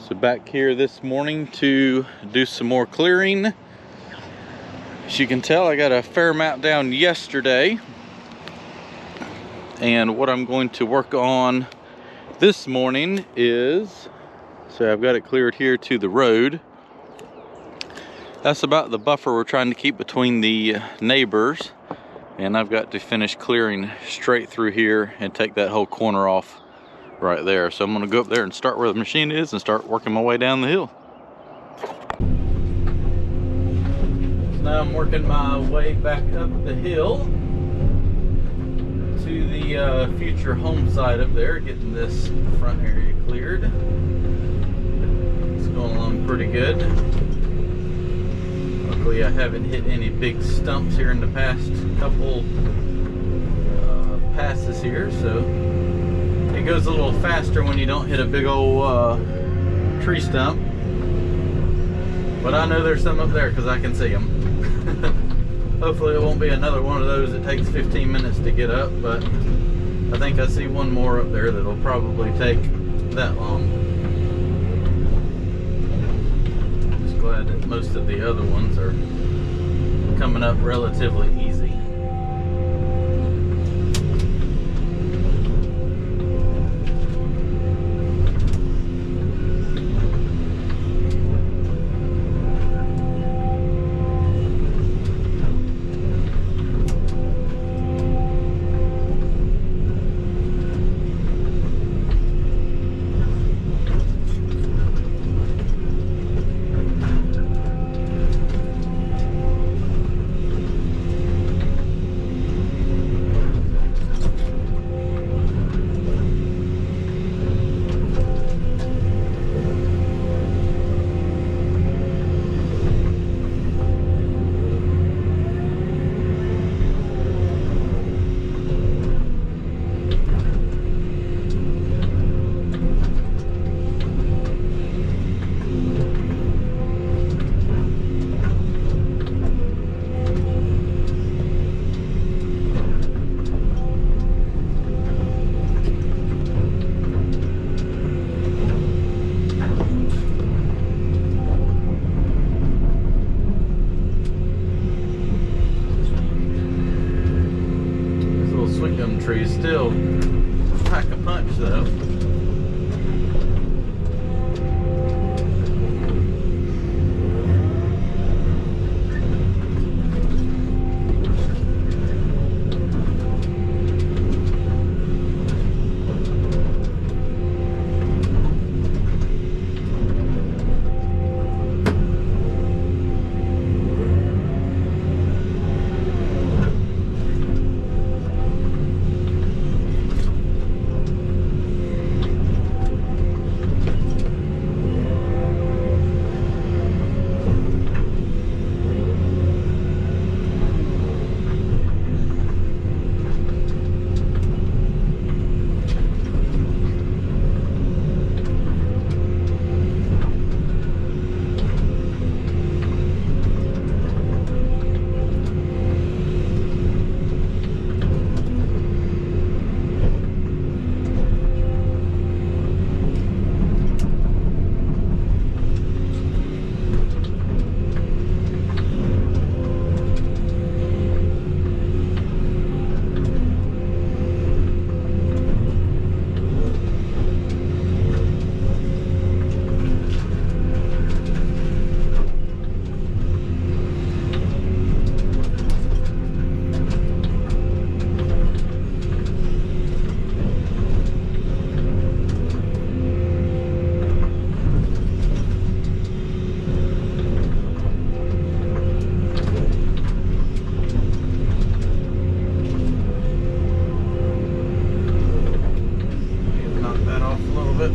So back here this morning to do some more clearing. As you can tell, I got a fair amount down yesterday. And what I'm going to work on this morning is, so I've got it cleared here to the road. That's about the buffer we're trying to keep between the neighbors. And I've got to finish clearing straight through here and take that whole corner off right there. So I'm gonna go up there and start where the machine is and start working my way down the hill. So now I'm working my way back up the hill to the future home site up there, getting this front area cleared. It's going along pretty good. Luckily I haven't hit any big stumps here in the past couple passes here, so it goes a little faster when you don't hit a big old tree stump. But I know there's some up there because I can see them. Hopefully it won't be another one of those that takes 15 minutes to get up, but I think I see one more up there that'll probably take that long. Just glad that most of the other ones are coming up relatively easy. Trees still pack a punch though.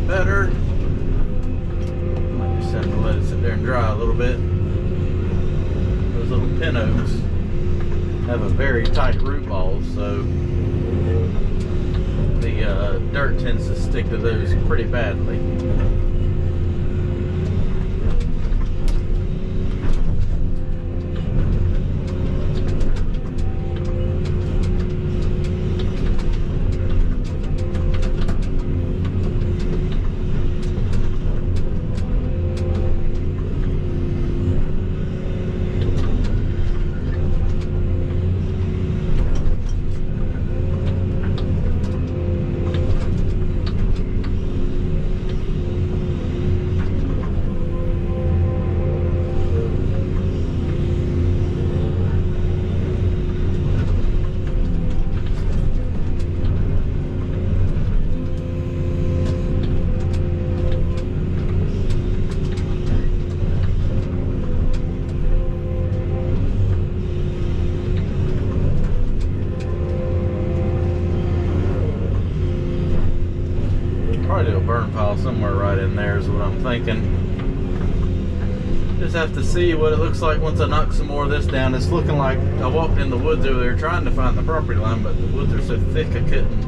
Better. Might just have to let it sit there and dry a little bit. Those little pin oaks have a very tight root ball, so the dirt tends to stick to those pretty badly. a burn pile somewhere right in there is what I'm thinking. Just have to see what it looks like once I knock some more of this down. It's looking like I walked in the woods over there trying to find the property line, but the woods are so thick I couldn't,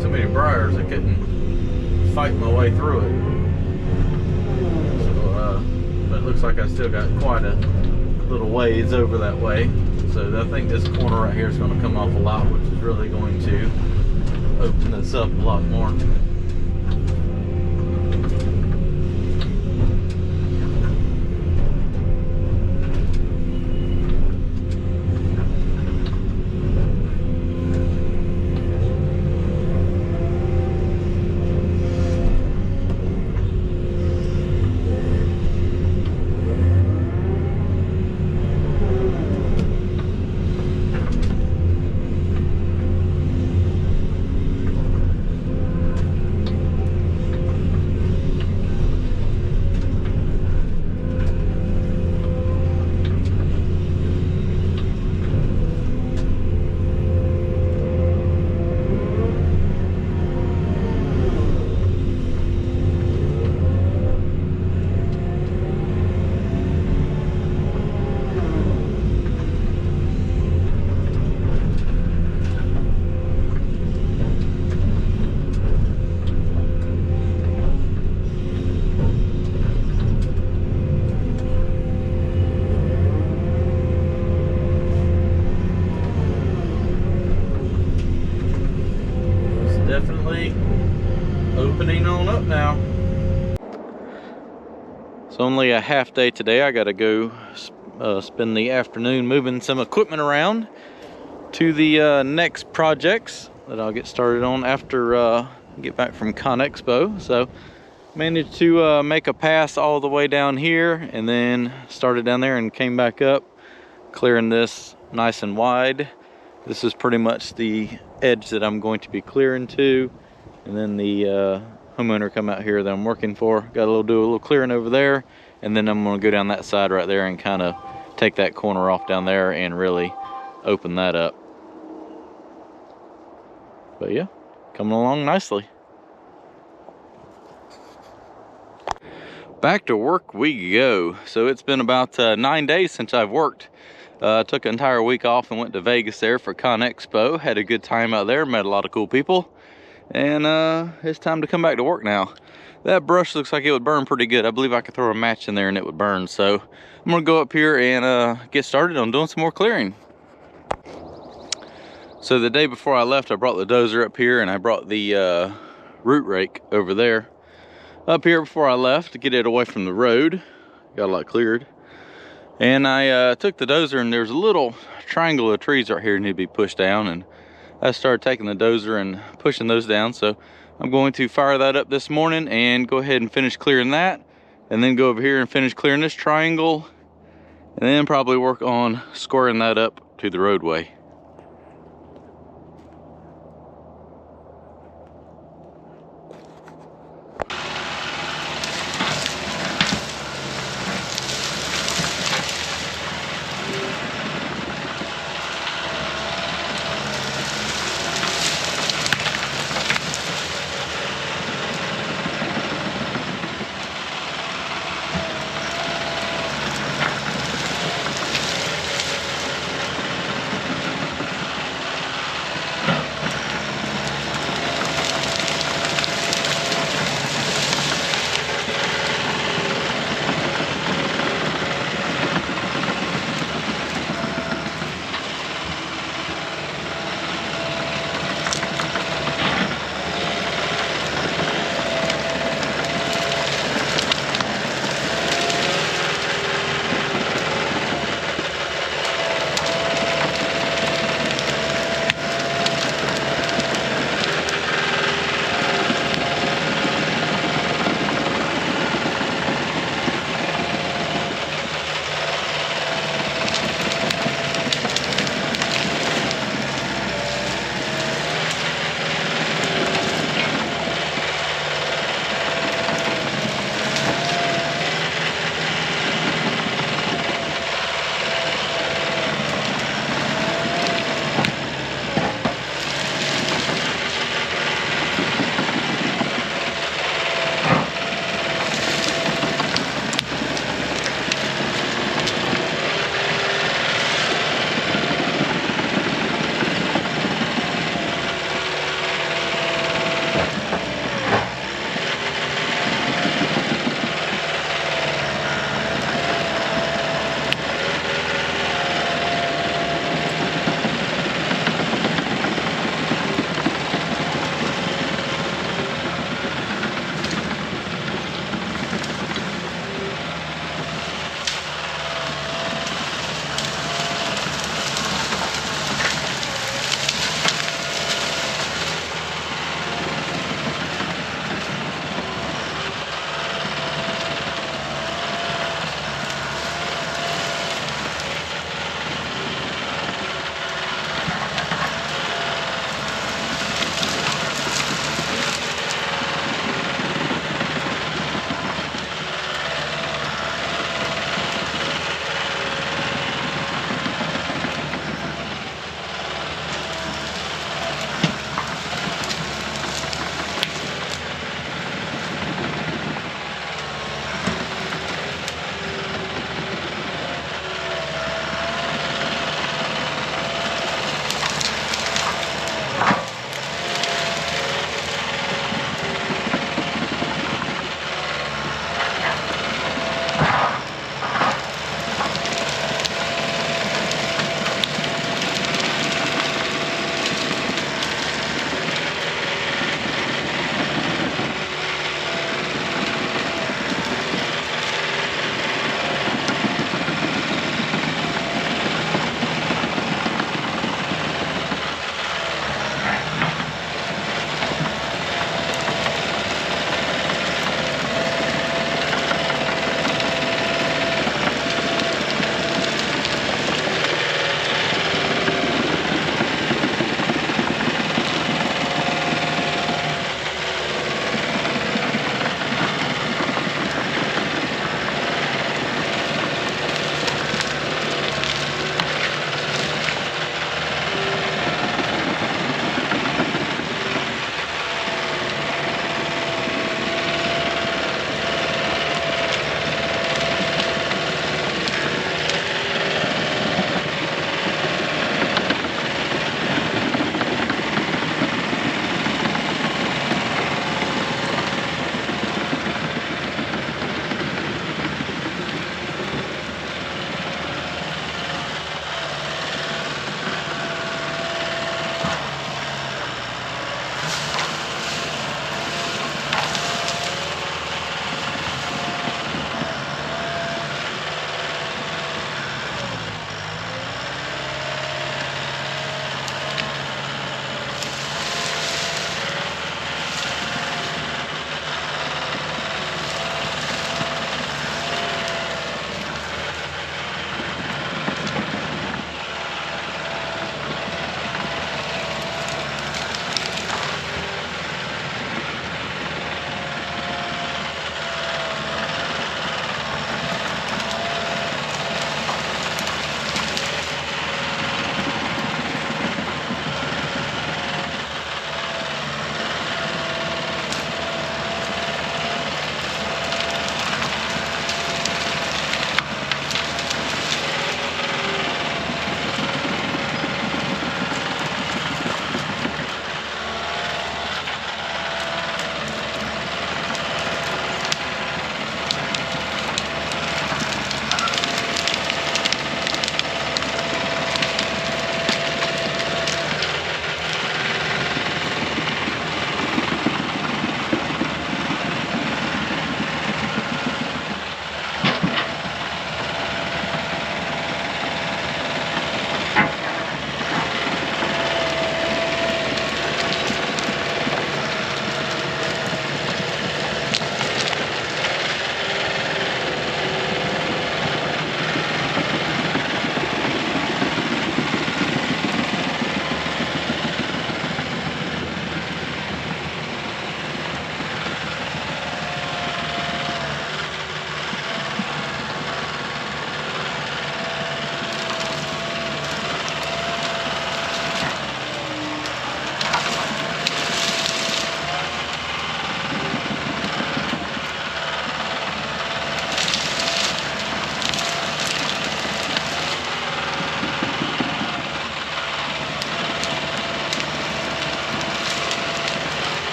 so many briars I couldn't fight my way through it. So, but it looks like I still got quite a little ways over that way. So I think this corner right here is going to come off a lot, which is really going to open this up a lot more. Definitely opening on up now. It's only a half day today. I gotta go spend the afternoon moving some equipment around to the next projects that I'll get started on after I get back from ConExpo. So managed to make a pass all the way down here and then started down there and came back up, clearing this nice and wide. This is pretty much the edge that I'm going to be clearing to, and then the homeowner come out here that I'm working for. Got do a little clearing over there, and then I'm going to go down that side right there and kind of take that corner off down there and really open that up. But yeah, coming along nicely. Back to work we go. So it's been about 9 days since I've worked. Took an entire week off and went to Vegas there for ConExpo. Had a good time out there, met a lot of cool people. And it's time to come back to work now. That brush looks like it would burn pretty good. I believe I could throw a match in there and it would burn. So I'm gonna go up here and get started on doing some more clearing. So the day before I left, I brought the dozer up here and I brought the root rake over there. Up here before I left to get it away from the road. Got a lot cleared. And I took the dozer, and there's a little triangle of trees right here that need to be pushed down, and I started taking the dozer and pushing those down. So I'm going to fire that up this morning and go ahead and finish clearing that, and then go over here and finish clearing this triangle, and then probably work on squaring that up to the roadway.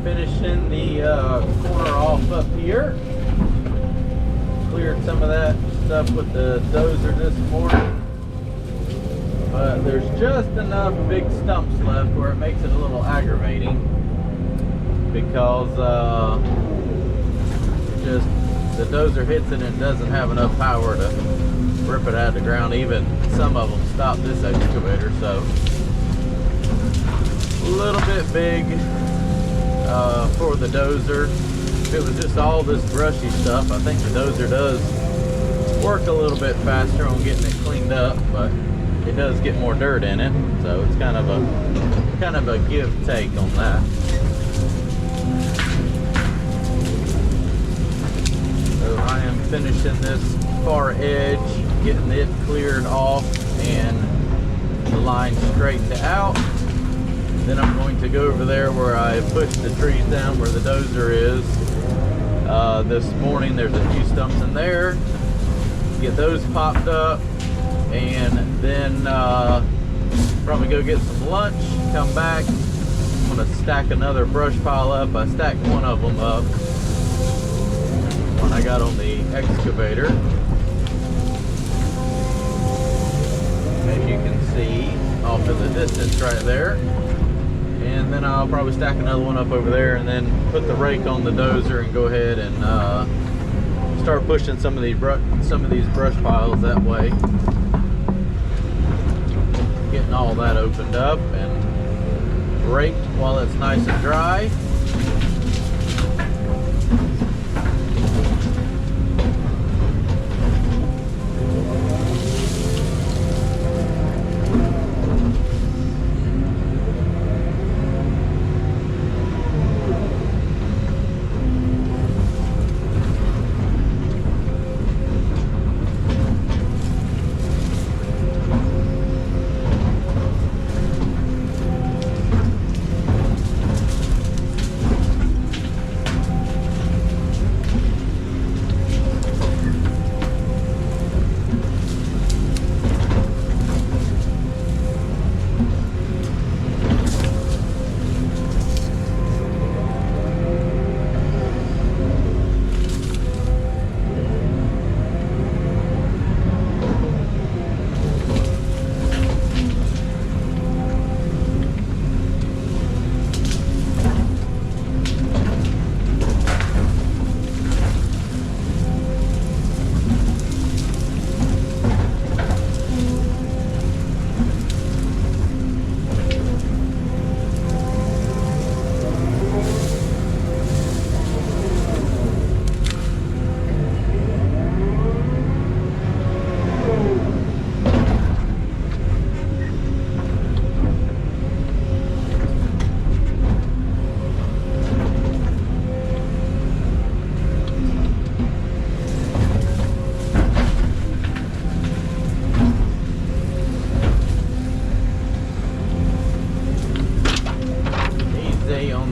finishing the corner off up here. Cleared some of that stuff with the dozer this morning. But there's just enough big stumps left where it makes it a little aggravating, because just the dozer hits it and doesn't have enough power to rip it out of the ground. Even some of them stop this excavator, so a little bit big for the dozer. If it was just all this brushy stuff, I think the dozer does work a little bit faster on getting it cleaned up, but it does get more dirt in it, so it's kind of a give take on that. So I am finishing this far edge, getting it cleared off and the line straightened out. Then I'm going to go over there where I pushed the trees down where the dozer is. This morning there's a few stumps in there. Get those popped up, and then probably go get some lunch, come back. I'm gonna stack another brush pile up. I stacked one of them up when I got on the excavator. As you can see off in the distance right there. And then I'll probably stack another one up over there, and then put the rake on the dozer and go ahead and start pushing some of these brush piles that way. Getting all that opened up and raked while it's nice and dry.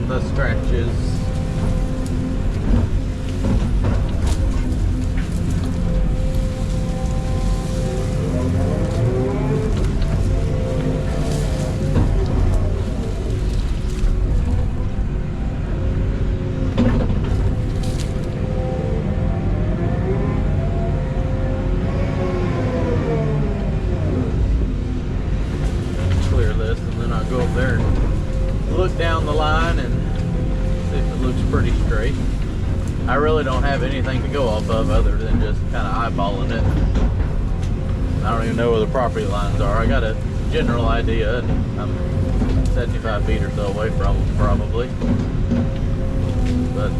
The scratches. Clear this, and then I'll go up there and look down the line and see if it looks pretty straight. I really don't have anything to go off of other than just kind of eyeballing it. I don't even know where the property lines are. I got a general idea, and I'm 75 feet or so away from them probably. But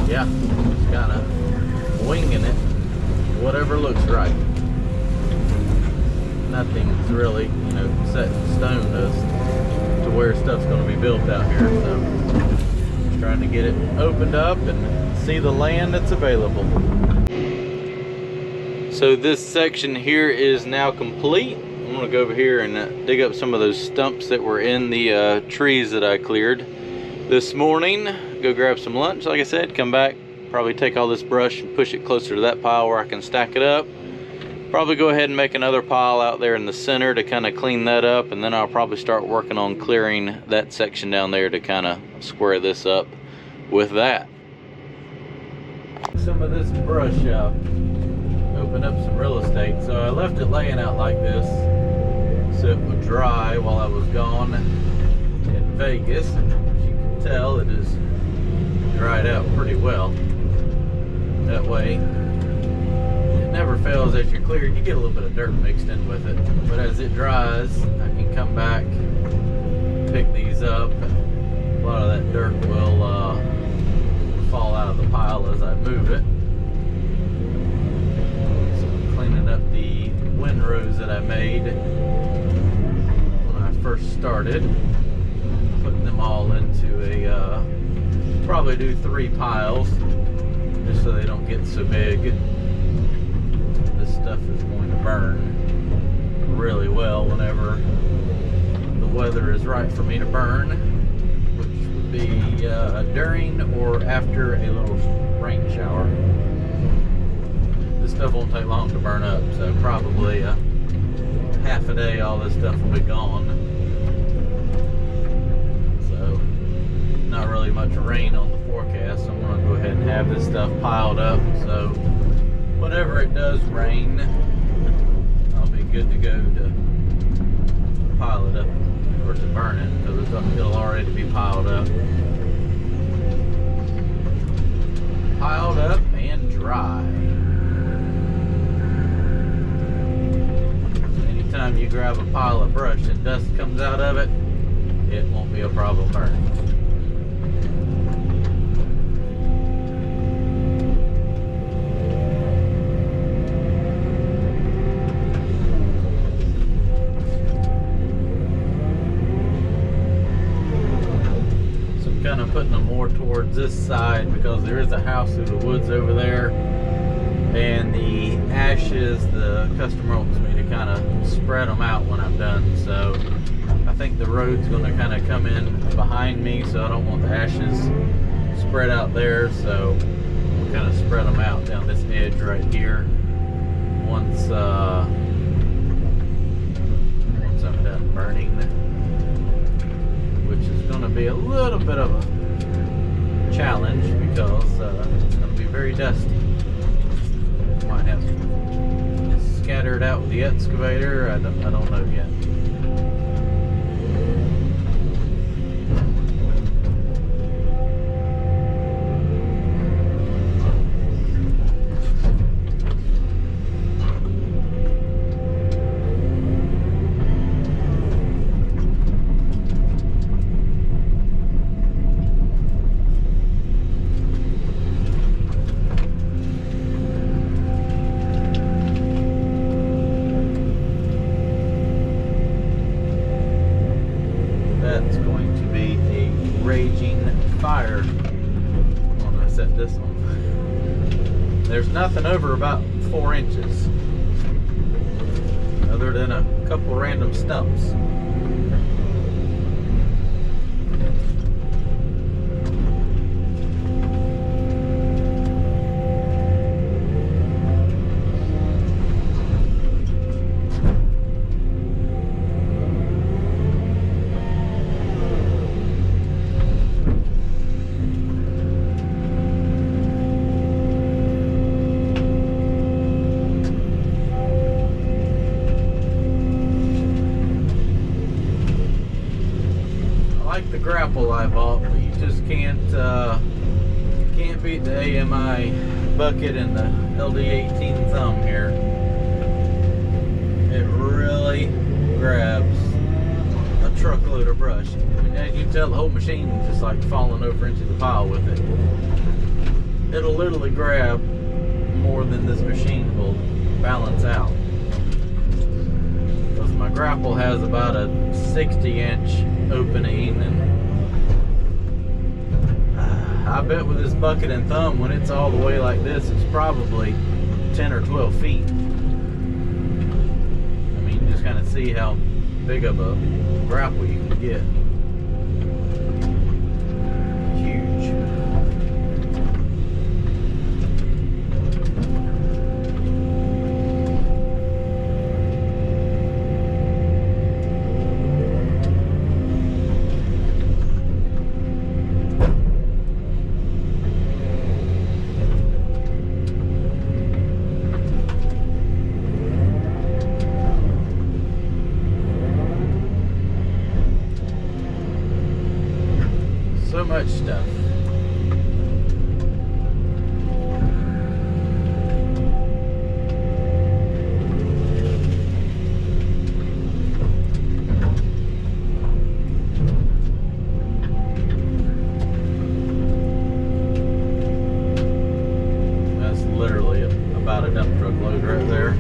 yeah, just kind of winging it, whatever looks right. Nothing's really, you know, set in stone as to where stuff's going to be built out here. So just trying to get it opened up and see the land that's available. So this section here is now complete. I'm going to go over here and dig up some of those stumps that were in the trees that I cleared this morning. Go grab some lunch, like I said, come back, probably take all this brush and push it closer to that pile where I can stack it up. Probably go ahead and make another pile out there in the center to kind of clean that up, and then I'll probably start working on clearing that section down there to kind of square this up with that. Some of this brush up, open up some real estate. So I left it laying out like this so it would dry while I was gone in Vegas. As you can tell, it is dried out pretty well. That way it never fails. As you're cleared, you get a little bit of dirt mixed in with it, but as it dries I can come back, pick these up, and a lot of that dirt will fall out of the pile as I move it. So I'm cleaning up the windrows that I made when I first started, putting them all into a probably do 3 piles just so they don't get so big. This stuff is going to burn really well whenever the weather is right for me to burn, which would be during or after a little rain shower. This stuff won't take long to burn up, so probably half a day all this stuff will be gone. So not really much rain on the forecast, so I'm going to go ahead and have this stuff piled up, so whenever it does rain I'll be good to go to pile it up or to burn it, because it'll already be piled up and dry. Anytime you grab a pile of brush and dust comes out of it, it won't be a problem burning. Kind of putting them more towards this side because there is a house through the woods over there, and the ashes, the customer wants me to kind of spread them out when I'm done. So I think the road's going to kind of come in behind me, so I don't want the ashes spread out there, so we'll kind of spread them out down this edge right here once I'm done burning, which is going to be a little bit of a challenge because it's going to be very dusty. Might have to scatter it out with the excavator. I don't know yet. Fire when I set this on. There's nothing over about 4 inches other than a couple random stumps. The grapple I bought, but you just can't beat the AMI bucket and the LD18 thumb here. It really grabs a truckload of brush. I mean, as you can tell, the whole machine is just like falling over into the pile with it. It'll literally grab more than this machine will balance out. Because my grapple has about a 60-inch opening, and I bet with this bucket and thumb, when it's all the way like this, it's probably 10 or 12 feet. I mean, you just kind of see how big of a grapple you can get. Huge. much stuff. That's literally about a dump truck load right there.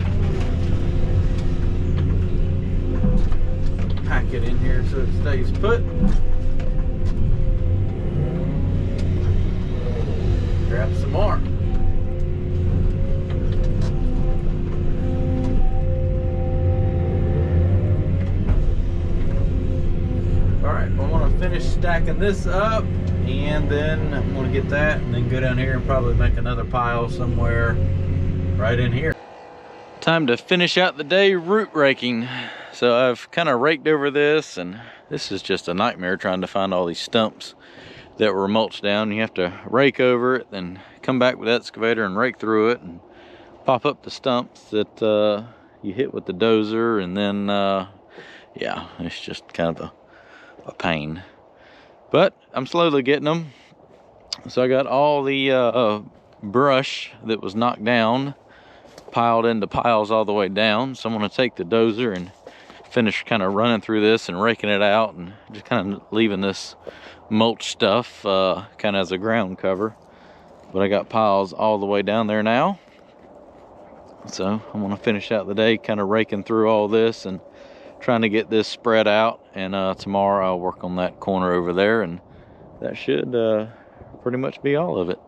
Pack it in here so it stays put. Grab some more. Alright, I want to finish stacking this up, and then I'm going to get that and then go down here and probably make another pile somewhere right in here. Time to finish out the day root raking. So I've kind of raked over this, and this is just a nightmare trying to find all these stumps that were mulched down. You have to rake over it, then come back with the excavator and rake through it and pop up the stumps that you hit with the dozer, and then yeah, it's just kind of a pain. But I'm slowly getting them. So I got all the brush that was knocked down piled into piles all the way down. So I'm going to take the dozer and finish kind of running through this and raking it out, and just kind of leaving this mulch stuff kind of as a ground cover. But I got piles all the way down there now, so I'm going to finish out the day kind of raking through all this and trying to get this spread out. And tomorrow I'll work on that corner over there, and that should pretty much be all of it.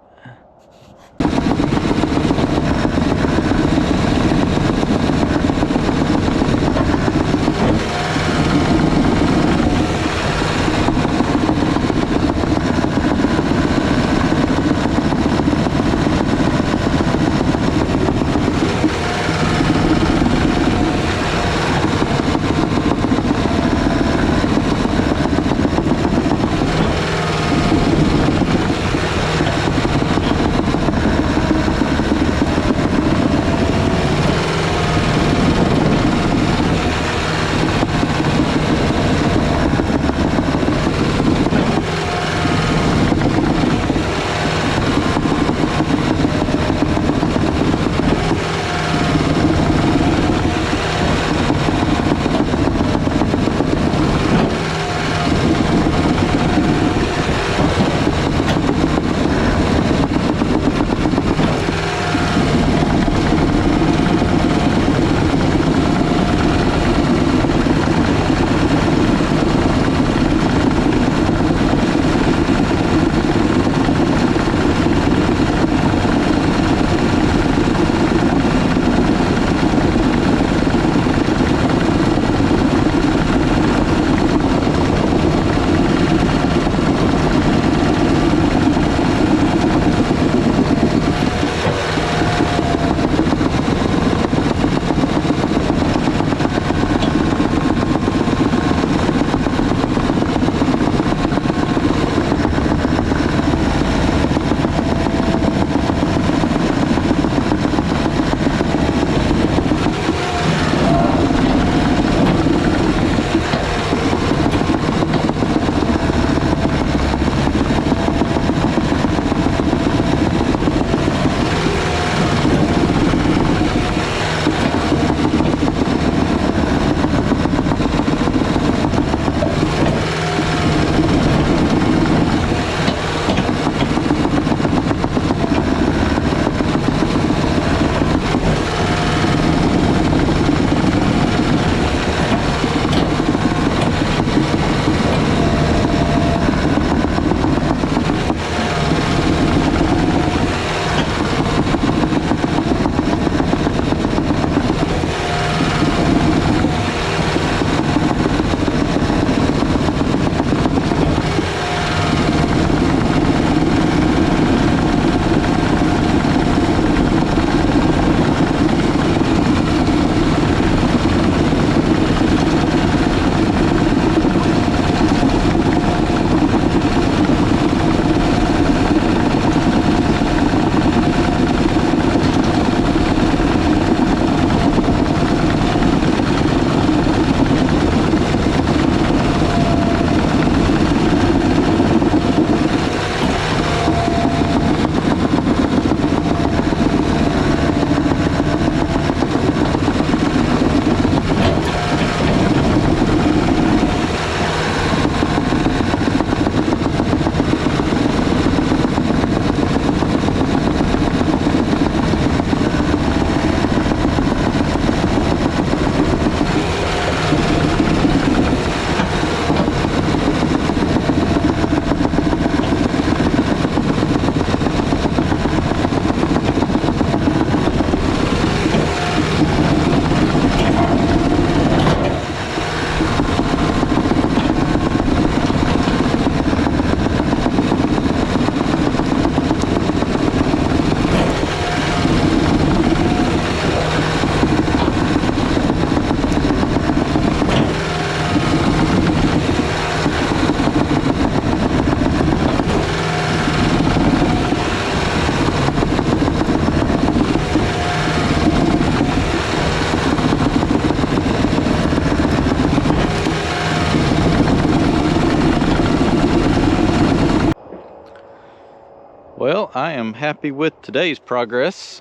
Well, I am happy with today's progress.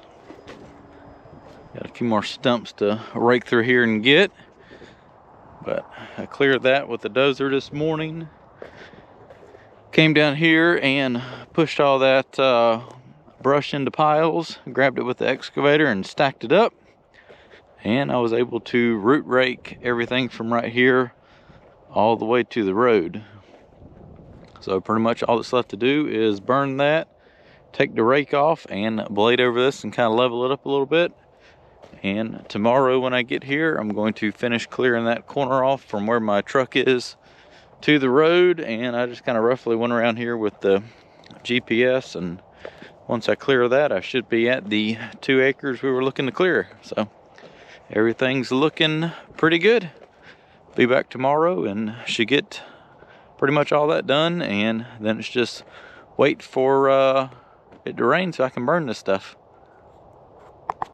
Got a few more stumps to rake through here and get, but I cleared that with the dozer this morning. Came down here and pushed all that brush into piles, grabbed it with the excavator and stacked it up, and I was able to root rake everything from right here all the way to the road. So pretty much all that's left to do is burn that, take the rake off and blade over this and kind of level it up a little bit. And tomorrow when I get here, I'm going to finish clearing that corner off from where my truck is to the road. And I just kind of roughly went around here with the GPS, and once I clear that, I should be at the 2 acres we were looking to clear. So everything's looking pretty good. Be back tomorrow and should get pretty much all that done, and then it's just wait for it to rain so I can burn this stuff.